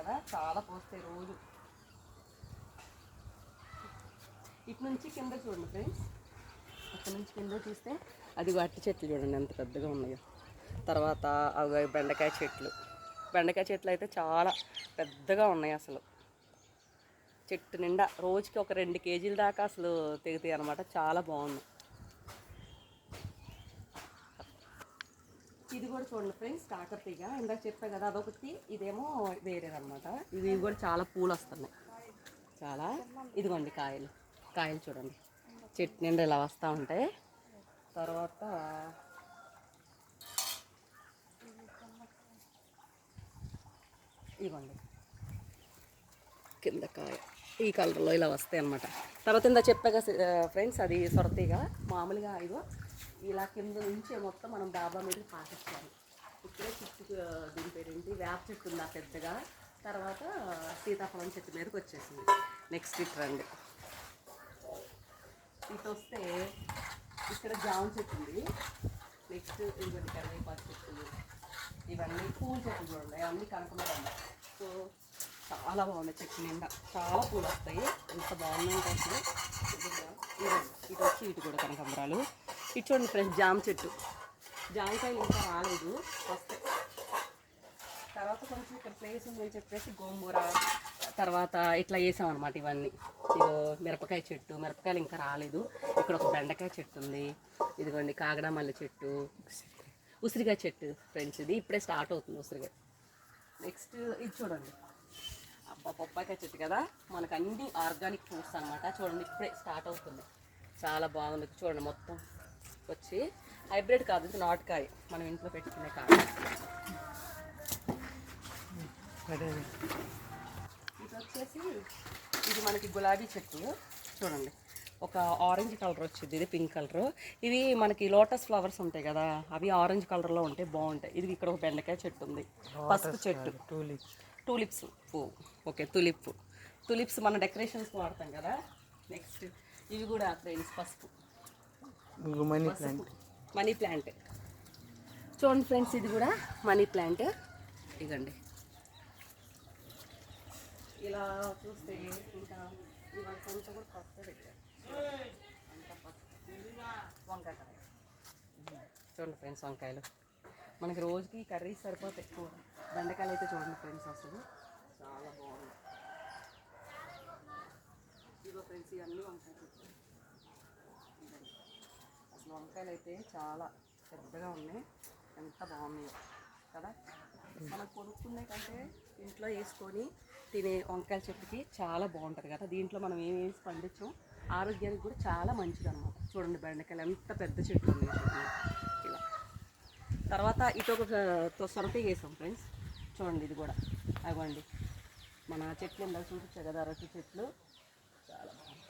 కదా, చాలా పోస్తాయి రోజు. ఇటు నుంచి కింద చూడండి ఫ్రెండ్స్, అక్కడ నుంచి కింద చూస్తే అది అట్టి చెట్లు చూడండి ఎంత పెద్దగా ఉన్నాయో. తర్వాత అవి బెండకాయ చెట్లు, బెండకాయ చెట్లు అయితే చాలా పెద్దగా ఉన్నాయి అసలు. చెట్టు నిండా రోజుకి ఒక 2 కేజీల దాకా అసలు తెగుతాయి అనమాట. చాలా బాగుంది. ఇది కూడా చూడండి ఫ్రెండ్స్, కాకరతీగ ఇందాక చెప్పా కదా అదొకటి, ఇదేమో వేరేదనమాట. ఇవి కూడా చాలా పూలు వస్తున్నాయి చాలా. ఇదిగోండి కాయలు, కాయలు చూడండి చెట్టు నిండా ఇలా వస్తూ ఉంటాయి. తర్వాత ఇవ్వండి కింద కాయ ఈ కలర్లో ఇలా వస్తాయి అన్నమాట. తర్వాత ఇందా చెప్పాక ఫ్రెండ్స్, అది సొరతీగ మామూలుగా. ఇగో ఇలా కింద నుంచి మొత్తం మనం డాబా మీద పాకిస్తాము. ఇక్కడే చుట్టూ దీని పేరేంటి, వేప చెట్టు ఉందా పెద్దగా. తర్వాత సీతాఫలం చెట్టు మీదకి వచ్చేసింది. నెక్స్ట్ ఇటు రండి, ఇటు వస్తే ఇక్కడ జామ చెట్టు ఉంది. నెక్స్ట్ ఇవన్నీ కరివేపాకు చెట్లు, ఇవన్నీ పూల చెట్లు చూడండి, అవన్నీ కనకమరాలు. సో చాలా బాగున్నాయి, చెట్టు నిండా చాలా పూలు వస్తాయి. ఎంత బాగున్నాయి అసలు. ఇటు వచ్చి ఇటు కూడా కనకాంబరాలు. ఇటు చూడండి ఫ్రెండ్స్, జామ చెట్టు, జామకాయలు ఇంకా రాలేదు, వస్తాయి. తర్వాత కొంచెం ఇక్కడ ప్లేస్ ఉందని చెప్పేసి గోంగూర, తర్వాత ఇట్లా వేసామన్నమాట ఇవన్నీ. ఇదో మిరపకాయ చెట్టు, మిరపకాయలు ఇంకా రాలేదు. ఇక్కడ ఒక బెండకాయ చెట్టు ఉంది. ఇదిగోండి కాగడా మల్లె చెట్టు, ఉసిరికాయ చెట్టు ఫ్రెండ్స్, ఇది ఇప్పుడే స్టార్ట్ అవుతుంది ఉసిరికాయ. నెక్స్ట్ ఇది చూడండి, అబ్బా బొప్పాయికాయ చెట్టు కదా, మనకు అన్ని ఆర్గానిక్ ఫ్రూట్స్ అనమాట. చూడండి ఇప్పుడే స్టార్ట్ అవుతుంది, చాలా బాగుంది. చూడండి మొత్తం వచ్చి హైబ్రిడ్ కాదు, ఇది నాటుకాయ, మనం ఇంట్లో పెట్టుకునే కాయ. ఇది వచ్చేసి ఇది మనకి గులాబీ చెట్టు చూడండి, ఒక ఆరెంజ్ కలర్ వచ్చింది, ఇది పింక్ కలర్. ఇవి మనకి లోటస్ ఫ్లవర్స్ ఉంటాయి కదా, అవి ఆరెంజ్ కలర్లో ఉంటాయి, బాగుంటాయి. ఇది ఇక్కడ ఒక బెండకాయ చెట్టు ఉంది, పసుపు చెట్టు, టూలిప్స్ పువ్వు, ఓకే తులిప్స్ మన డెకరేషన్స్కి వాడతాం కదా. నెక్స్ట్ ఇవి కూడా ఫ్రెండ్స్ పసుపు, మనీ ప్లాంట్ చూడండి ఫ్రెండ్స్, ఇది కూడా మనీ ప్లాంట్. ఇదండి ఇలా చూస్తే ఇంకా ఇవాళ కొంచెం కూడా పసుపు పెట్టారు, అంత పసుపు. వంకాయ చూడండి ఫ్రెండ్స్, వంకాయలు మనకి రోజుకి కర్రీస్ సరిపోతాయి. ఎక్కువ బెండకాయలు అయితే చూడండి ఫ్రెండ్స్, అసలు చాలా బాగుంది. ఇదిగో ఫ్రెండ్స్, ఇవన్నీ వంకాయలు అసలు. వంకాయలు అయితే చాలా పెద్దగా ఉన్నాయి, ఎంత బాగున్నాయో కదా. మనం కొనుక్కునే కంటే ఇంట్లో వేసుకొని తినే వంకాయల చెట్టుకి చాలా బాగుంటుంది కదా. దీంట్లో మనం ఏం వేసి పండించాం, ఆరోగ్యానికి కూడా చాలా మంచిది అనమాట. చూడండి బెండకాయలు ఎంత పెద్ద చెట్లు ఉన్నాయి ఇలా. తర్వాత ఇటు ఒక సొరతీగ వేసాం ఫ్రెండ్స్, చూడండి ఇది కూడా. అవ్వండి మన చెట్లు ఇందాక చూపించాయి కదా, అరటి చెట్లు, చాలా బాగుంది.